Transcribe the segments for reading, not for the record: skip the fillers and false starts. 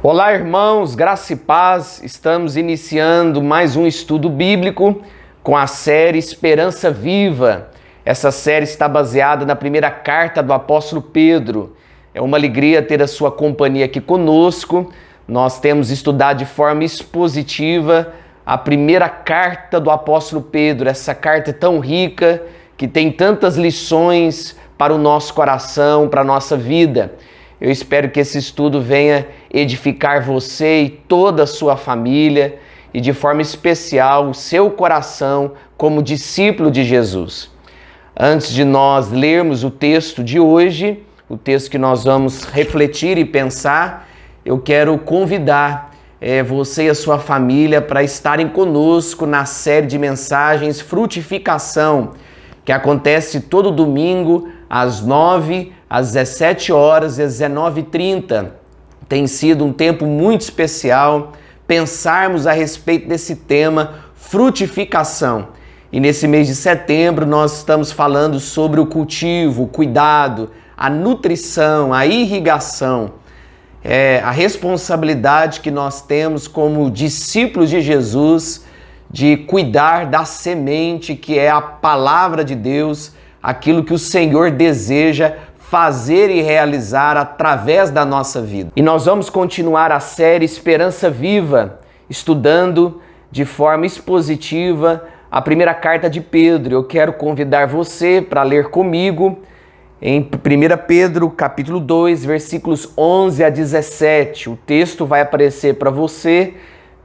Olá, irmãos, graça e paz. Estamos iniciando mais um estudo bíblico com a série Esperança Viva. Essa série está baseada na primeira carta do apóstolo Pedro. É uma alegria ter a sua companhia aqui conosco. Nós temos estudado de forma expositiva a primeira carta do apóstolo Pedro, essa carta tão rica que tem tantas lições para o nosso coração, para a nossa vida. Eu espero que esse estudo venha edificar você e toda a sua família e, de forma especial, o seu coração como discípulo de Jesus. Antes de nós lermos o texto de hoje, o texto que nós vamos refletir e pensar, eu quero convidar você e a sua família para estarem conosco na série de mensagens Frutificação, que acontece todo domingo às 9, às 17 horas e às 19h30. Tem sido um tempo muito especial pensarmos a respeito desse tema, frutificação. E nesse mês de setembro nós estamos falando sobre o cultivo, o cuidado, a nutrição, a irrigação, a responsabilidade que nós temos como discípulos de Jesus de cuidar da semente que é a palavra de Deus, aquilo que o Senhor deseja fazer e realizar através da nossa vida. E nós vamos continuar a série Esperança Viva, estudando de forma expositiva a primeira carta de Pedro. Eu quero convidar você para ler comigo em 1 Pedro, capítulo 2, versículos 11 a 17. O texto vai aparecer para você,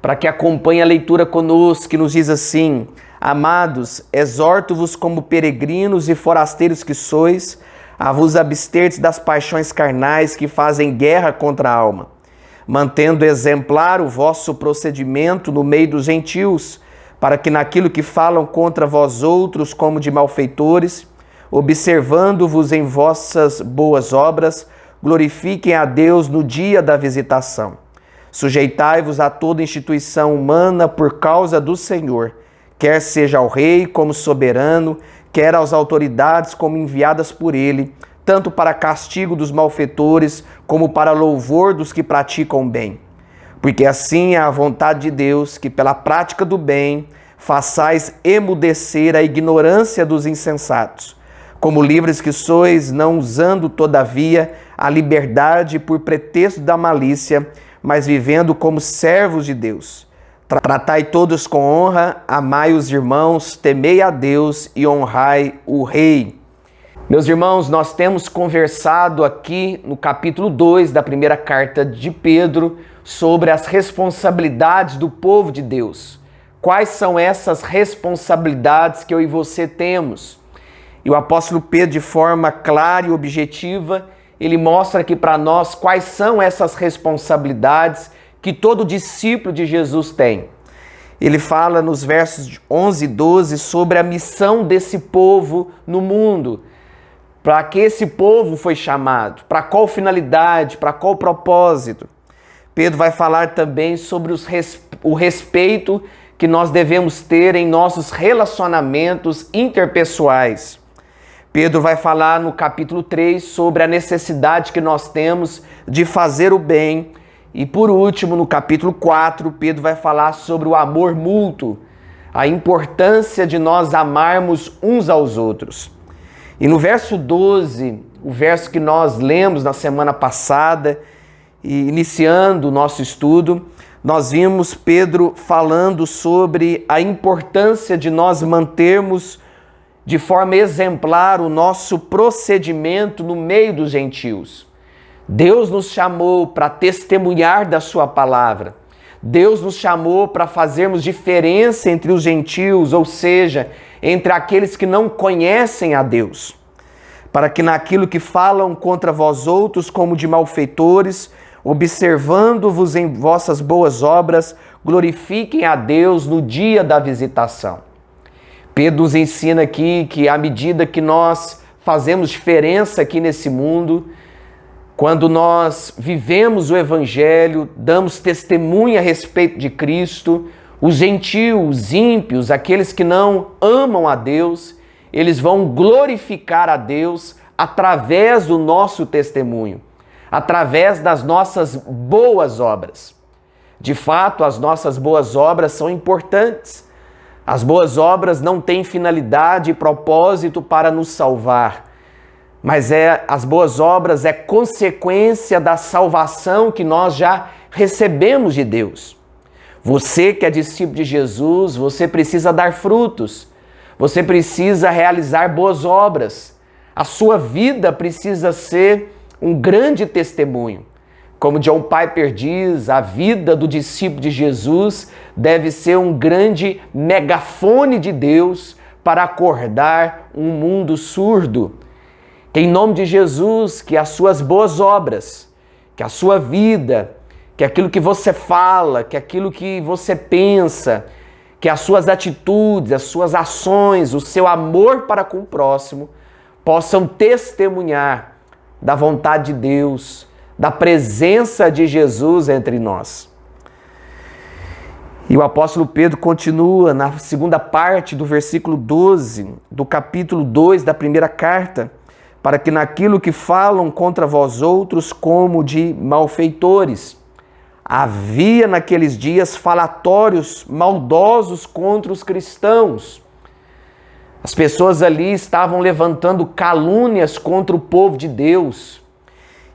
para que acompanhe a leitura conosco, que nos diz assim: Amados, exorto-vos como peregrinos e forasteiros que sois, a vos absterdes das paixões carnais que fazem guerra contra a alma, mantendo exemplar o vosso procedimento no meio dos gentios, para que naquilo que falam contra vós outros como de malfeitores, observando-vos em vossas boas obras, glorifiquem a Deus no dia da visitação. Sujeitai-vos a toda instituição humana por causa do Senhor, quer seja ao rei como soberano, quer às autoridades como enviadas por ele, tanto para castigo dos malfeitores, como para louvor dos que praticam bem. Porque assim é a vontade de Deus, que pela prática do bem façais emudecer a ignorância dos insensatos. Como livres que sois, não usando, todavia, a liberdade por pretexto da malícia, mas vivendo como servos de Deus. Tratai todos com honra, amai os irmãos, temei a Deus e honrai o Rei. Meus irmãos, nós temos conversado aqui no capítulo 2 da primeira carta de Pedro sobre as responsabilidades do povo de Deus. Quais são essas responsabilidades que eu e você temos? E o apóstolo Pedro, de forma clara e objetiva, ele mostra aqui para nós quais são essas responsabilidades que todo discípulo de Jesus tem. Ele fala nos versos 11 e 12 sobre a missão desse povo no mundo. Para que esse povo foi chamado? Para qual finalidade? Para qual propósito? Pedro vai falar também sobre o respeito que nós devemos ter em nossos relacionamentos interpessoais. Pedro vai falar no capítulo 3 sobre a necessidade que nós temos de fazer o bem. E por último, no capítulo 4, Pedro vai falar sobre o amor mútuo, a importância de nós amarmos uns aos outros. E no verso 12, o verso que nós lemos na semana passada, e iniciando o nosso estudo, nós vimos Pedro falando sobre a importância de nós mantermos de forma exemplar o nosso procedimento no meio dos gentios. Deus nos chamou para testemunhar da sua palavra. Deus nos chamou para fazermos diferença entre os gentios, ou seja, entre aqueles que não conhecem a Deus. Para que naquilo que falam contra vós outros como de malfeitores, observando-vos em vossas boas obras, glorifiquem a Deus no dia da visitação. Pedro nos ensina aqui que à medida que nós fazemos diferença aqui nesse mundo, quando nós vivemos o Evangelho, damos testemunho a respeito de Cristo, os gentios, os ímpios, aqueles que não amam a Deus, eles vão glorificar a Deus através do nosso testemunho. através das nossas boas obras. De fato, as nossas boas obras são importantes. As boas obras não têm finalidade e propósito para nos salvar, mas as boas obras é consequência da salvação que nós já recebemos de Deus. Você que é discípulo de Jesus, você precisa dar frutos, você precisa realizar boas obras. A sua vida precisa ser um grande testemunho. Como John Piper diz, a vida do discípulo de Jesus deve ser um grande megafone de Deus para acordar um mundo surdo. Em nome de Jesus, que as suas boas obras, que a sua vida, que aquilo que você fala, que aquilo que você pensa, que as suas atitudes, as suas ações, o seu amor para com o próximo, possam testemunhar da vontade de Deus, da presença de Jesus entre nós. E o apóstolo Pedro continua na segunda parte do versículo 12, do capítulo 2 da primeira carta, para que naquilo que falam contra vós outros como de malfeitores. Havia naqueles dias falatórios maldosos contra os cristãos. As pessoas ali estavam levantando calúnias contra o povo de Deus.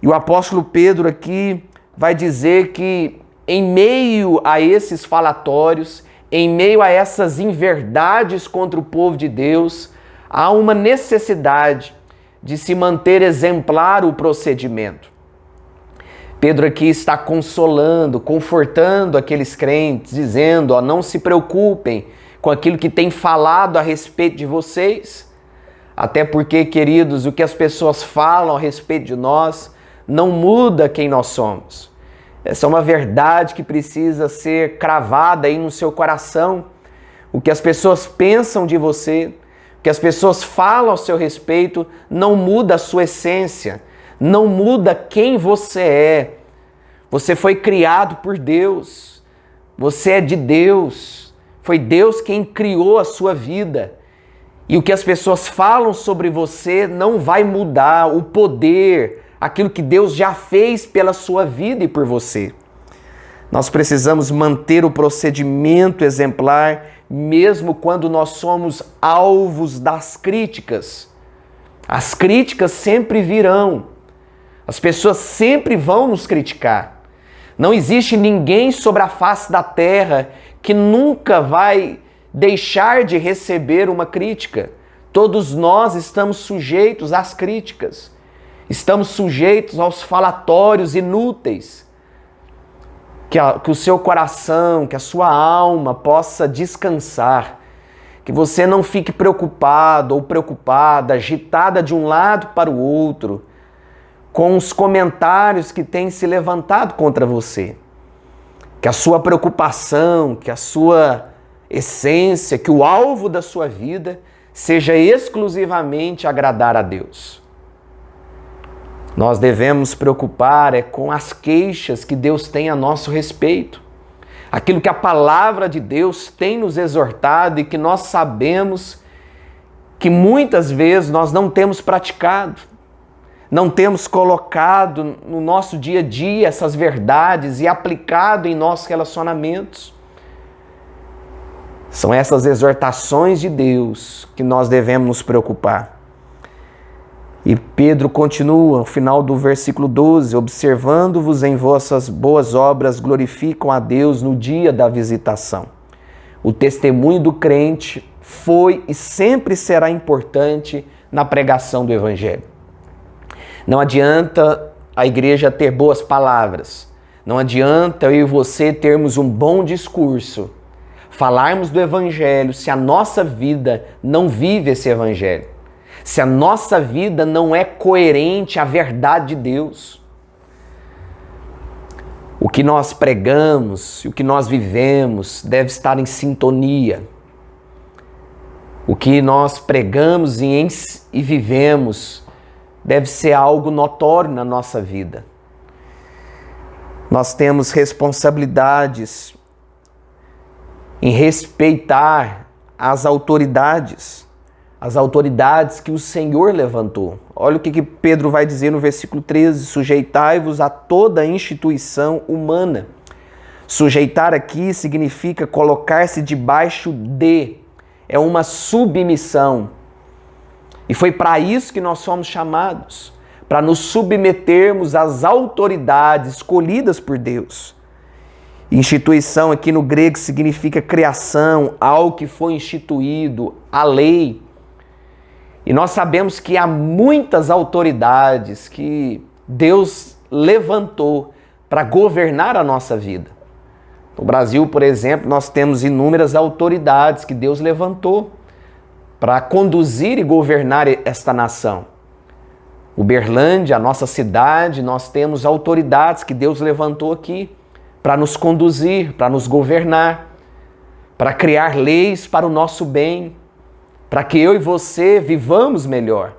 E o apóstolo Pedro aqui vai dizer que em meio a esses falatórios, em meio a essas inverdades contra o povo de Deus, há uma necessidade de se manter exemplar o procedimento. Pedro aqui está consolando, confortando aqueles crentes, dizendo, não se preocupem com aquilo que tem falado a respeito de vocês. Até porque, queridos, o que as pessoas falam a respeito de nós não muda quem nós somos. Essa é uma verdade que precisa ser cravada aí no seu coração. O que as pessoas pensam de você, o que as pessoas falam ao seu respeito, não muda a sua essência, não muda quem você é. Você foi criado por Deus, você é de Deus, foi Deus quem criou a sua vida. E o que as pessoas falam sobre você não vai mudar o poder, aquilo que Deus já fez pela sua vida e por você. Nós precisamos manter o procedimento exemplar, mesmo quando nós somos alvos das críticas. As críticas sempre virão. As pessoas sempre vão nos criticar. Não existe ninguém sobre a face da terra que nunca vai deixar de receber uma crítica. Todos nós estamos sujeitos às críticas. Estamos sujeitos aos falatórios inúteis. Que o seu coração, que a sua alma possa descansar. Que você não fique preocupado ou preocupada, agitada de um lado para o outro, com os comentários que têm se levantado contra você. Que a sua preocupação, que a sua essência, que o alvo da sua vida seja exclusivamente agradar a Deus. Nós devemos preocupar com as queixas que Deus tem a nosso respeito. Aquilo que a palavra de Deus tem nos exortado e que nós sabemos que muitas vezes nós não temos praticado. Não temos colocado no nosso dia a dia essas verdades e aplicado em nossos relacionamentos. São essas exortações de Deus que nós devemos nos preocupar. E Pedro continua, no final do versículo 12, observando-vos em vossas boas obras, glorificam a Deus no dia da visitação. O testemunho do crente foi e sempre será importante na pregação do Evangelho. Não adianta a igreja ter boas palavras, não adianta eu e você termos um bom discurso, falarmos do Evangelho se a nossa vida não vive esse Evangelho. Se a nossa vida não é coerente à verdade de Deus. O que nós pregamos e o que nós vivemos deve estar em sintonia. O que nós pregamos e vivemos deve ser algo notório na nossa vida. Nós temos responsabilidades em respeitar as autoridades. as autoridades que o Senhor levantou. Olha o que Pedro vai dizer no versículo 13: sujeitai-vos a toda instituição humana. Sujeitar aqui significa colocar-se debaixo de, é uma submissão. E foi para isso que nós fomos chamados, para nos submetermos às autoridades escolhidas por Deus. Instituição aqui no grego significa criação, algo que foi instituído, a lei. E nós sabemos que há muitas autoridades que Deus levantou para governar a nossa vida. No Brasil, por exemplo, nós temos inúmeras autoridades que Deus levantou para conduzir e governar esta nação. Uberlândia, a nossa cidade, nós temos autoridades que Deus levantou aqui para nos conduzir, para nos governar, para criar leis para o nosso bem, para que eu e você vivamos melhor.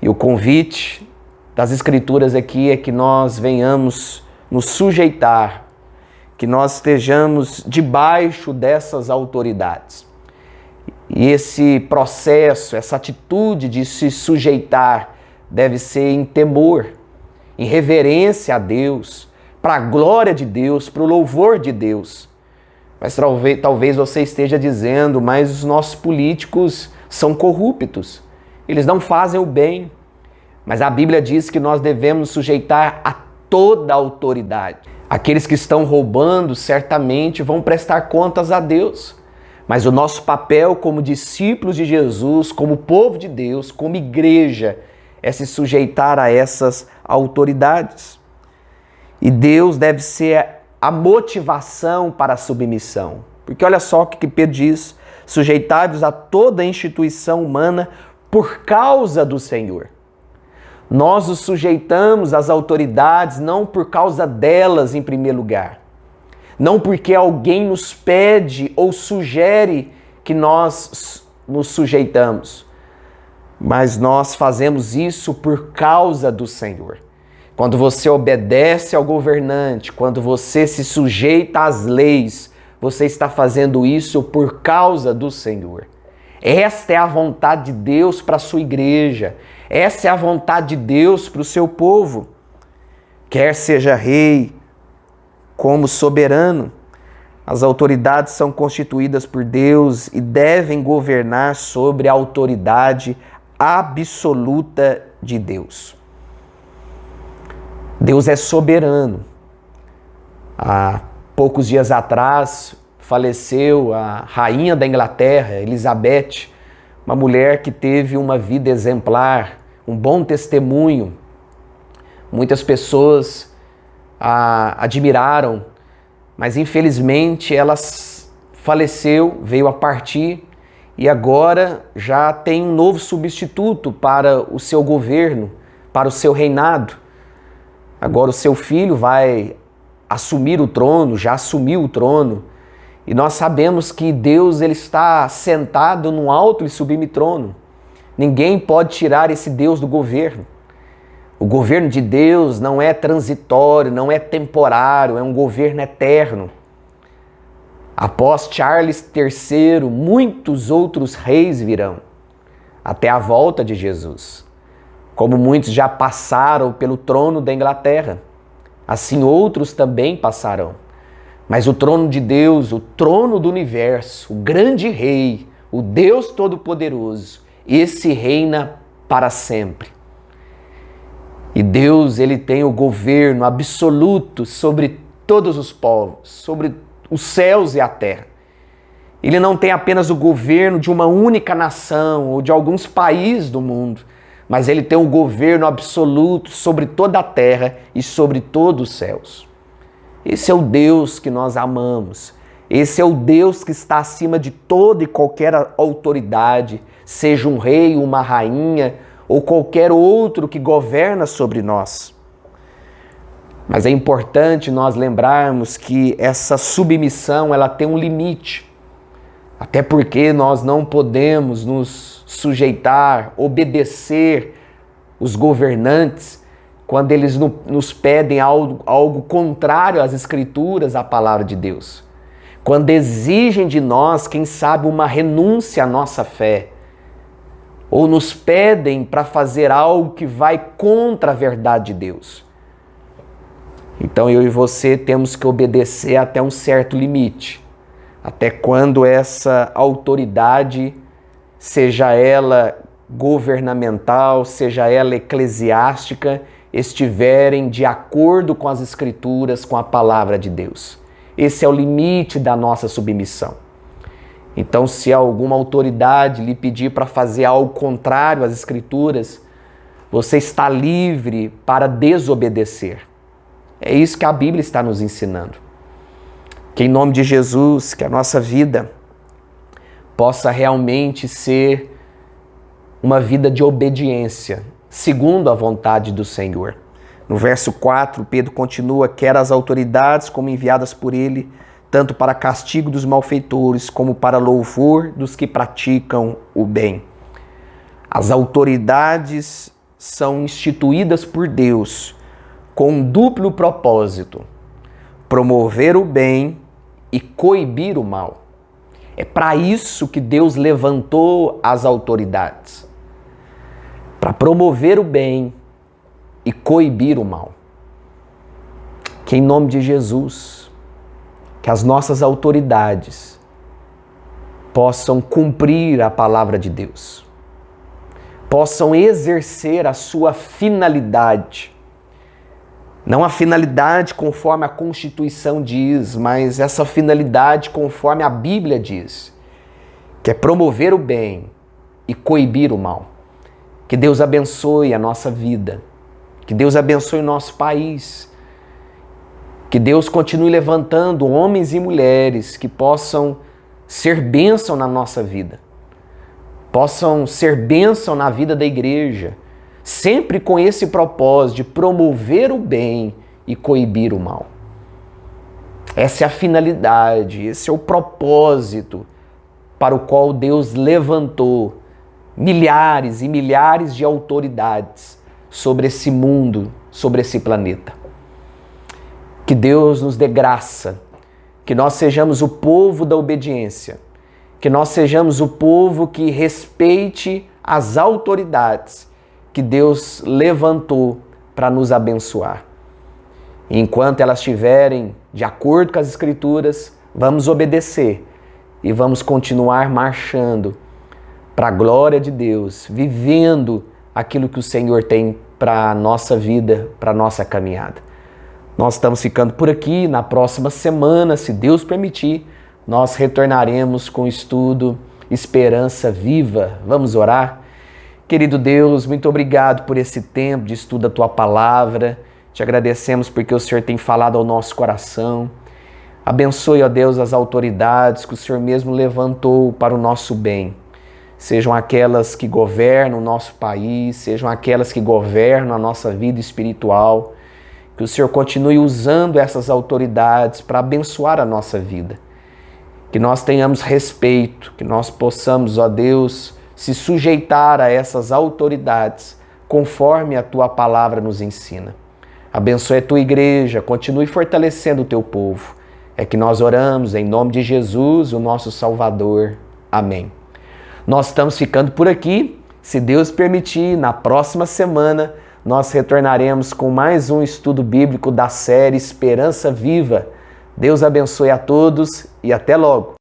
E o convite das Escrituras aqui é que nós venhamos nos sujeitar, que nós estejamos debaixo dessas autoridades. E esse processo, essa atitude de se sujeitar deve ser em temor, em reverência a Deus, para a glória de Deus, para o louvor de Deus. Mas talvez você esteja dizendo, mas os nossos políticos são corruptos, eles não fazem o bem. Mas a Bíblia diz que nós devemos sujeitar a toda a autoridade. Aqueles que estão roubando certamente vão prestar contas a Deus. Mas o nosso papel como discípulos de Jesus, como povo de Deus, como igreja, é se sujeitar a essas autoridades. E Deus deve ser a motivação para a submissão. Porque olha só o que Pedro diz: sujeitai-vos a toda instituição humana por causa do Senhor. Nós nos sujeitamos às autoridades não por causa delas em primeiro lugar. Não porque alguém nos pede ou sugere que nós nos sujeitamos. Mas nós fazemos isso por causa do Senhor. Quando você obedece ao governante, quando você se sujeita às leis, você está fazendo isso por causa do Senhor. Esta é a vontade de Deus para a sua igreja. Essa é a vontade de Deus para o seu povo. Quer seja rei, como soberano, as autoridades são constituídas por Deus e devem governar sobre a autoridade absoluta de Deus. Deus é soberano. Há poucos dias atrás faleceu a rainha da Inglaterra, Elizabeth, uma mulher que teve uma vida exemplar, um bom testemunho. Muitas pessoas a admiraram, mas infelizmente ela faleceu, veio a partir e agora já tem um novo substituto para o seu governo, para o seu reinado. Agora o seu filho vai assumir o trono, já assumiu o trono. E nós sabemos que Deus ele está sentado num alto e sublime trono. Ninguém pode tirar esse Deus do governo. O governo de Deus não é transitório, não é temporário, é um governo eterno. Após Charles III, muitos outros reis virão, até a volta de Jesus. Como muitos já passaram pelo trono da Inglaterra, assim outros também passarão. Mas o trono de Deus, o trono do universo, o grande rei, o Deus Todo-Poderoso, esse reina para sempre. E Deus, ele tem o governo absoluto sobre todos os povos, sobre os céus e a terra. Ele não tem apenas o governo de uma única nação ou de alguns países do mundo, mas ele tem um governo absoluto sobre toda a terra e sobre todos os céus. Esse é o Deus que nós amamos. Esse é o Deus que está acima de toda e qualquer autoridade, seja um rei, uma rainha ou qualquer outro que governa sobre nós. Mas é importante nós lembrarmos que essa submissão ela tem um limite. Até porque nós não podemos nos sujeitar, obedecer os governantes quando eles nos pedem algo contrário às Escrituras, à palavra de Deus. Quando exigem de nós, quem sabe, uma renúncia à nossa fé. ou nos pedem para fazer algo que vai contra a verdade de Deus. Então eu e você temos que obedecer até um certo limite, até quando essa autoridade, seja ela governamental, seja ela eclesiástica, estiverem de acordo com as Escrituras, com a palavra de Deus. Esse é o limite da nossa submissão. Então, se alguma autoridade lhe pedir para fazer algo contrário às Escrituras, você está livre para desobedecer. É isso que a Bíblia está nos ensinando. Que em nome de Jesus, que a nossa vida possa realmente ser uma vida de obediência, segundo a vontade do Senhor. No verso 4, Pedro continua: quer as autoridades como enviadas por ele, tanto para castigo dos malfeitores, como para louvor dos que praticam o bem. As autoridades são instituídas por Deus com um duplo propósito: promover o bem e coibir o mal. É para isso que Deus levantou as autoridades, para promover o bem e coibir o mal. Que em nome de Jesus, que as nossas autoridades possam cumprir a palavra de Deus, possam exercer a sua finalidade. Não a finalidade conforme a Constituição diz, mas essa finalidade conforme a Bíblia diz, que é promover o bem e coibir o mal. Que Deus abençoe a nossa vida, que Deus abençoe o nosso país, que Deus continue levantando homens e mulheres que possam ser bênção na nossa vida, possam ser bênção na vida da igreja, sempre com esse propósito de promover o bem e coibir o mal. Essa é a finalidade, esse é o propósito para o qual Deus levantou milhares e milhares de autoridades sobre esse mundo, sobre esse planeta. Que Deus nos dê graça, que nós sejamos o povo da obediência, que nós sejamos o povo que respeite as autoridades que Deus levantou para nos abençoar. E enquanto elas estiverem de acordo com as Escrituras, vamos obedecer e vamos continuar marchando para a glória de Deus, vivendo aquilo que o Senhor tem para a nossa vida, para a nossa caminhada. Nós estamos ficando por aqui. Na próxima semana, se Deus permitir, nós retornaremos com o estudo Esperança Viva. Vamos orar? Querido Deus, muito obrigado por esse tempo de estudo da Tua Palavra. Te agradecemos porque o Senhor tem falado ao nosso coração. Abençoe, ó Deus, as autoridades que o Senhor mesmo levantou para o nosso bem. Sejam aquelas que governam o nosso país, sejam aquelas que governam a nossa vida espiritual. Que o Senhor continue usando essas autoridades para abençoar a nossa vida. Que nós tenhamos respeito, que nós possamos, ó Deus, se sujeitar a essas autoridades, conforme a Tua palavra nos ensina. Abençoe a Tua igreja, continue fortalecendo o Teu povo. É que nós oramos em nome de Jesus, o nosso Salvador. Amém. Nós estamos ficando por aqui. Se Deus permitir, na próxima semana, nós retornaremos com mais um estudo bíblico da série Esperança Viva. Deus abençoe a todos e até logo!